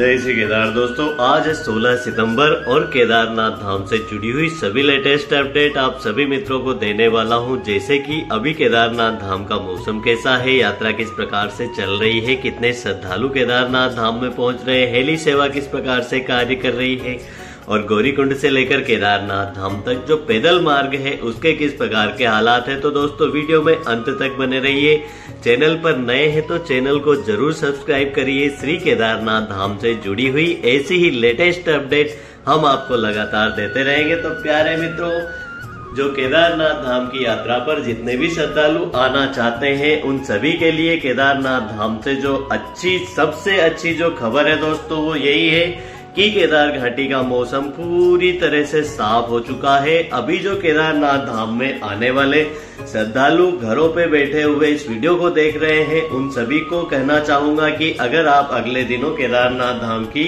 जय श्री केदार। दोस्तों आज है 16 सितंबर और केदारनाथ धाम से जुड़ी हुई सभी लेटेस्ट अपडेट आप सभी मित्रों को देने वाला हूं। जैसे कि अभी केदारनाथ धाम का मौसम कैसा है, यात्रा किस प्रकार से चल रही है, कितने श्रद्धालु केदारनाथ धाम में पहुंच रहे हैं, हेली सेवा किस प्रकार से कार्य कर रही है और गौरीकुंड से लेकर केदारनाथ धाम तक जो पैदल मार्ग है उसके किस प्रकार के हालात है। तो दोस्तों वीडियो में अंत तक बने रहिए। चैनल पर नए हैं तो चैनल को जरूर सब्सक्राइब करिए। श्री केदारनाथ धाम से जुड़ी हुई ऐसी ही लेटेस्ट अपडेट हम आपको लगातार देते रहेंगे। तो प्यारे मित्रों, जो केदारनाथ धाम की यात्रा पर जितने भी श्रद्धालु आना चाहते हैं उन सभी के लिए केदारनाथ धाम से जो सबसे अच्छी जो खबर है दोस्तों वो यही है कि केदार घाटी का मौसम पूरी तरह से साफ हो चुका है। अभी जो केदारनाथ धाम में आने वाले श्रद्धालु घरों पे बैठे हुए इस वीडियो को देख रहे हैं उन सभी को कहना चाहूंगा कि अगर आप अगले दिनों केदारनाथ धाम की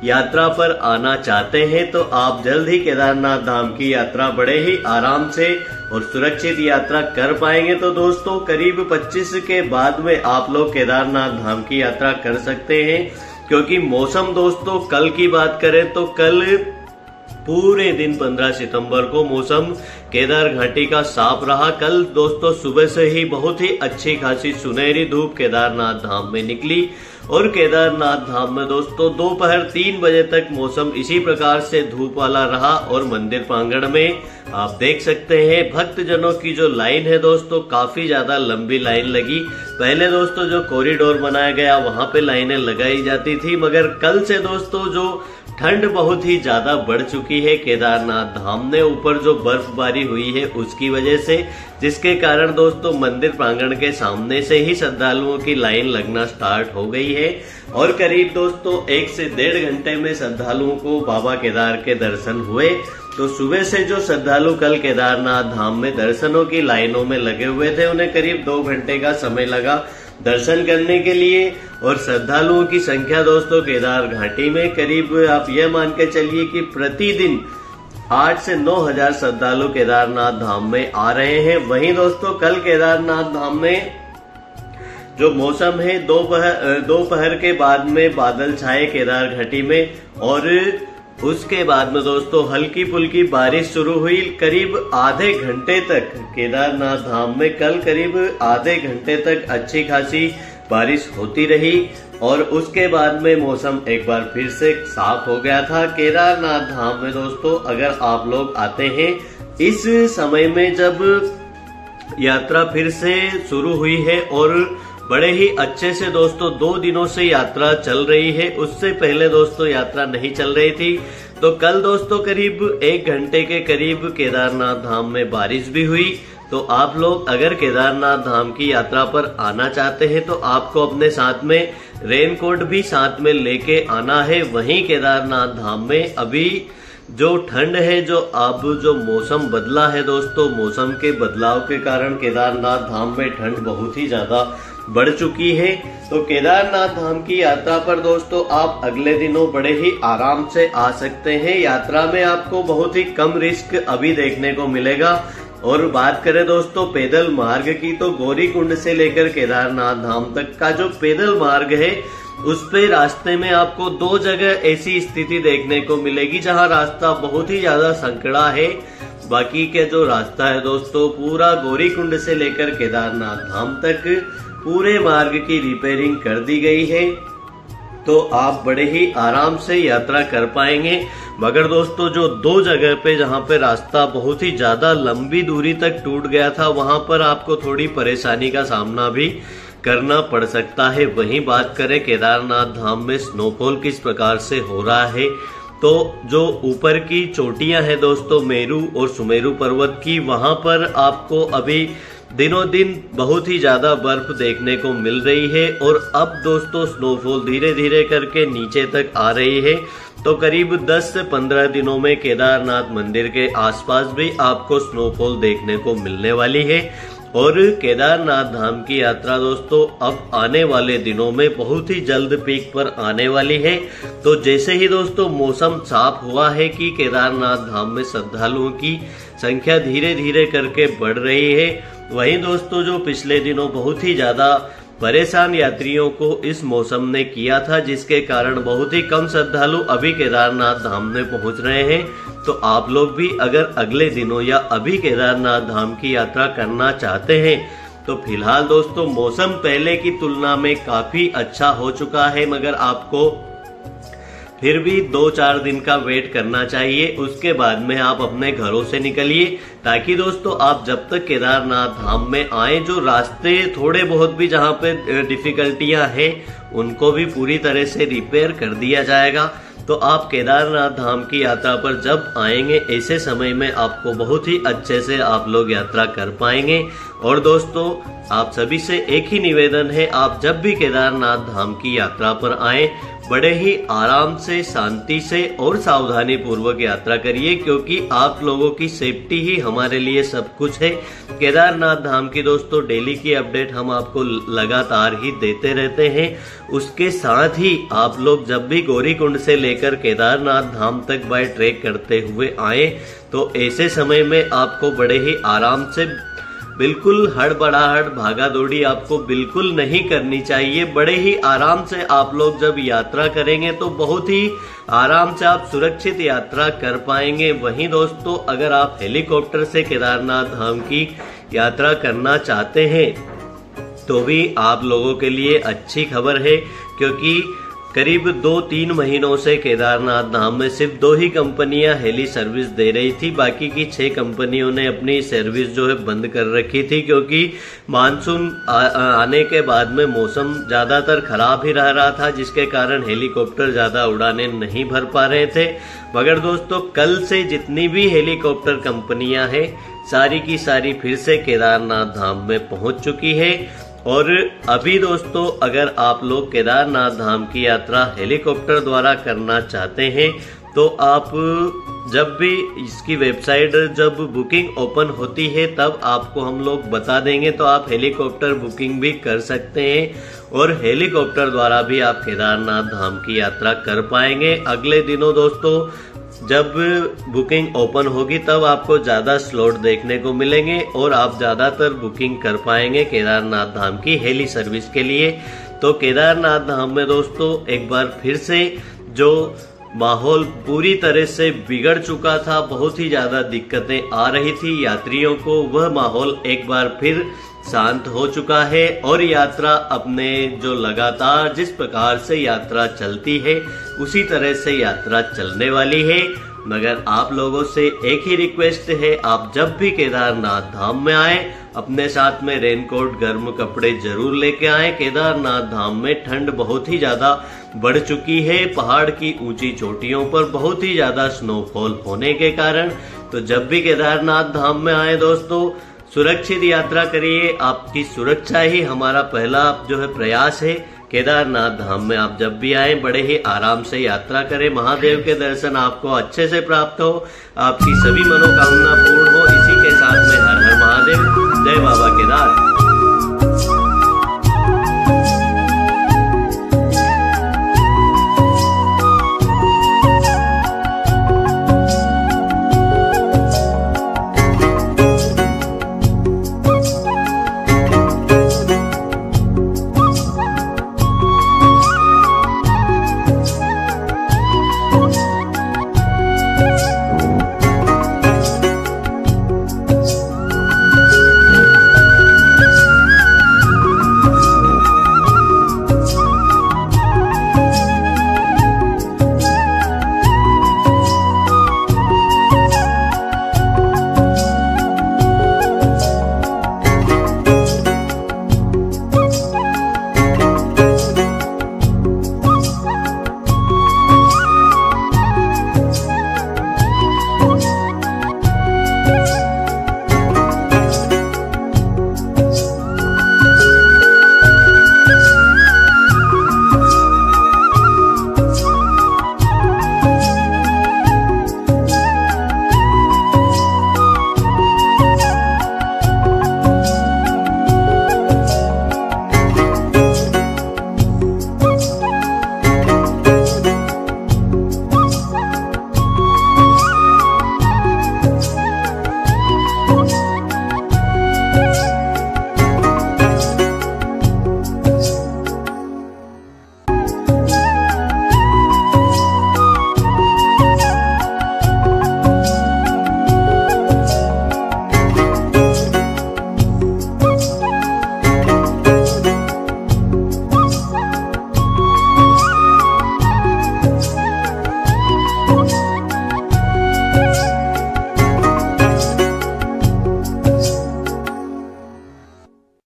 यात्रा पर आना चाहते हैं तो आप जल्द ही केदारनाथ धाम की यात्रा बड़े ही आराम से और सुरक्षित यात्रा कर पाएंगे। तो दोस्तों करीब 25 के बाद में आप लोग केदारनाथ धाम की यात्रा कर सकते हैं, क्योंकि मौसम दोस्तों कल की बात करें तो कल पूरे दिन 15 सितंबर को मौसम केदार घाटी का साफ रहा। कल दोस्तों सुबह से ही बहुत ही अच्छी खासी सुनहरी धूप केदारनाथ धाम में निकली और केदारनाथ धाम में दोस्तों दोपहर 3 बजे तक मौसम इसी प्रकार से धूप वाला रहा और मंदिर प्रांगण में आप देख सकते हैं भक्तजनों की जो लाइन है दोस्तों काफी ज्यादा लंबी लाइन लगी। पहले दोस्तों जो कॉरिडोर बनाया गया वहां पे लाइनें लगाई जाती थी, मगर कल से दोस्तों जो ठंड बहुत ही ज्यादा बढ़ चुकी है केदारनाथ धाम में, ऊपर जो बर्फबारी हुई है उसकी वजह से, जिसके कारण दोस्तों मंदिर प्रांगण के सामने से ही श्रद्धालुओं की लाइन लगना स्टार्ट हो गई है और करीब दोस्तों 1 से 1.5 घंटे में श्रद्धालुओं को बाबा केदार के दर्शन हुए। तो सुबह से जो श्रद्धालु कल केदारनाथ धाम में दर्शनों की लाइनों में लगे हुए थे उन्हें करीब 2 घंटे का समय लगा दर्शन करने के लिए और श्रद्धालुओं की संख्या दोस्तों केदार घाटी में करीब आप यह मान के चलिए कि प्रतिदिन 8 से 9 हजार श्रद्धालु केदारनाथ धाम में आ रहे हैं। वहीं दोस्तों कल केदारनाथ धाम में जो मौसम है दोपहर के बाद में बादल छाए केदार घाटी में और उसके बाद में दोस्तों हल्की फुल्की बारिश शुरू हुई। करीब आधे घंटे तक केदारनाथ धाम में कल करीब आधे घंटे तक अच्छी खासी बारिश होती रही और उसके बाद में मौसम एक बार फिर से साफ हो गया था। केदारनाथ धाम में दोस्तों अगर आप लोग आते हैं इस समय में जब यात्रा फिर से शुरू हुई है और बड़े ही अच्छे से दोस्तों 2 दिनों से यात्रा चल रही है, उससे पहले दोस्तों यात्रा नहीं चल रही थी। तो कल दोस्तों करीब 1 घंटे के करीब केदारनाथ धाम में बारिश भी हुई। तो आप लोग अगर केदारनाथ धाम की यात्रा पर आना चाहते हैं तो आपको अपने साथ में रेनकोट भी साथ में लेके आना है। वहीं केदारनाथ धाम में अभी जो ठंड है, जो अब जो मौसम बदला है दोस्तों, मौसम के बदलाव के कारण केदारनाथ धाम में ठंड बहुत ही ज्यादा बढ़ चुकी है। तो केदारनाथ धाम की यात्रा पर दोस्तों आप अगले दिनों बड़े ही आराम से आ सकते हैं। यात्रा में आपको बहुत ही कम रिस्क अभी देखने को मिलेगा। और बात करें दोस्तों पैदल मार्ग की तो गौरीकुंड से लेकर केदारनाथ धाम तक का जो पैदल मार्ग है उस पे रास्ते में आपको 2 जगह ऐसी स्थिति देखने को मिलेगी जहां रास्ता बहुत ही ज्यादा संकड़ा है। बाकी के जो रास्ता है दोस्तों पूरा गौरीकुंड से लेकर केदारनाथ धाम तक पूरे मार्ग की रिपेयरिंग कर दी गई है, तो आप बड़े ही आराम से यात्रा कर पाएंगे। मगर दोस्तों जो 2 जगह पे जहां पे रास्ता बहुत ही ज्यादा लंबी दूरी तक टूट गया था वहां पर आपको थोड़ी परेशानी का सामना भी करना पड़ सकता है। वहीं बात करें केदारनाथ धाम में स्नोफॉल किस प्रकार से हो रहा है, तो जो ऊपर की चोटियां हैं दोस्तों मेरू और सुमेरु पर्वत की, वहां पर आपको अभी दिनों दिन बहुत ही ज्यादा बर्फ देखने को मिल रही है और अब दोस्तों स्नोफॉल धीरे धीरे करके नीचे तक आ रही है। तो करीब 10 से 15 दिनों में केदारनाथ मंदिर के आसपास भी आपको स्नोफॉल देखने को मिलने वाली है और केदारनाथ धाम की यात्रा दोस्तों अब आने वाले दिनों में बहुत ही जल्द पीक पर आने वाली है। तो जैसे ही दोस्तों मौसम साफ हुआ है कि केदारनाथ धाम में श्रद्धालुओं की संख्या धीरे धीरे करके बढ़ रही है। वहीं दोस्तों जो पिछले दिनों बहुत ही ज्यादा परेशान यात्रियों को इस मौसम ने किया था, जिसके कारण बहुत ही कम श्रद्धालु अभी केदारनाथ धाम में पहुंच रहे हैं। तो आप लोग भी अगर अगले दिनों या अभी केदारनाथ धाम की यात्रा करना चाहते हैं तो फिलहाल दोस्तों मौसम पहले की तुलना में काफी अच्छा हो चुका है, मगर आपको फिर भी 2-4 दिन का वेट करना चाहिए। उसके बाद में आप अपने घरों से निकलिए, ताकि दोस्तों आप जब तक केदारनाथ धाम में आए, जो रास्ते थोड़े बहुत भी जहाँ पे डिफिकल्टियां हैं उनको भी पूरी तरह से रिपेयर कर दिया जाएगा। तो आप केदारनाथ धाम की यात्रा पर जब आएंगे ऐसे समय में आपको बहुत ही अच्छे से आप लोग यात्रा कर पाएंगे। और दोस्तों आप सभी से एक ही निवेदन है, आप जब भी केदारनाथ धाम की यात्रा पर आए बड़े ही आराम से, शांति से और सावधानी पूर्वक यात्रा करिए, क्योंकि आप लोगों की सेफ्टी ही हमारे लिए सब कुछ है। केदारनाथ धाम की दोस्तों डेली की अपडेट हम आपको लगातार ही देते रहते हैं। उसके साथ ही आप लोग जब भी गौरीकुंड से लेकर केदारनाथ धाम तक बाय ट्रेक करते हुए आए तो ऐसे समय में आपको बड़े ही आराम से, बिल्कुल हड़बड़ाहट भागा दौड़ी आपको बिल्कुल नहीं करनी चाहिए। बड़े ही आराम से आप लोग जब यात्रा करेंगे तो बहुत ही आराम से आप सुरक्षित यात्रा कर पाएंगे। वहीं दोस्तों अगर आप हेलीकॉप्टर से केदारनाथ धाम की यात्रा करना चाहते हैं तो भी आप लोगों के लिए अच्छी खबर है, क्योंकि करीब 2-3 महीनों से केदारनाथ धाम में सिर्फ 2 ही कंपनियां हेली सर्विस दे रही थी। बाकी की 6 कंपनियों ने अपनी सर्विस जो है बंद कर रखी थी, क्योंकि मानसून आने के बाद में मौसम ज्यादातर खराब ही रह रहा था, जिसके कारण हेलीकॉप्टर ज्यादा उड़ानें नहीं भर पा रहे थे। मगर दोस्तों कल से जितनी भी हेलीकॉप्टर कंपनियां हैं सारी की सारी फिर से केदारनाथ धाम में पहुंच चुकी है। और अभी दोस्तों अगर आप लोग केदारनाथ धाम की यात्रा हेलीकॉप्टर द्वारा करना चाहते हैं तो आप जब भी इसकी वेबसाइट जब बुकिंग ओपन होती है तब आपको हम लोग बता देंगे, तो आप हेलीकॉप्टर बुकिंग भी कर सकते हैं और हेलीकॉप्टर द्वारा भी आप केदारनाथ धाम की यात्रा कर पाएंगे। अगले दिनों दोस्तों जब बुकिंग ओपन होगी तब आपको ज्यादा स्लॉट देखने को मिलेंगे और आप ज्यादातर बुकिंग कर पाएंगे केदारनाथ धाम की हेली सर्विस के लिए। तो केदारनाथ धाम में दोस्तों एक बार फिर से जो माहौल पूरी तरह से बिगड़ चुका था, बहुत ही ज्यादा दिक्कतें आ रही थी यात्रियों को, वह माहौल एक बार फिर शांत हो चुका है और यात्रा अपने जो लगातार जिस प्रकार से यात्रा चलती है उसी तरह से यात्रा चलने वाली है। मगर आप लोगों से एक ही रिक्वेस्ट है, आप जब भी केदारनाथ धाम में आए अपने साथ में रेनकोट, गर्म कपड़े जरूर लेके आए। केदारनाथ धाम में ठंड बहुत ही ज्यादा बढ़ चुकी है, पहाड़ की ऊंची चोटियों पर बहुत ही ज्यादा स्नोफॉल होने के कारण। तो जब भी केदारनाथ धाम में आए दोस्तों सुरक्षित यात्रा करिए, आपकी सुरक्षा ही हमारा पहला जो है प्रयास है। केदारनाथ धाम में आप जब भी आए बड़े ही आराम से यात्रा करें, महादेव के दर्शन आपको अच्छे से प्राप्त हो, आपकी सभी मनोकामना पूर्ण हो। इसी के साथ में हर हर महादेव, जय बाबा केदार।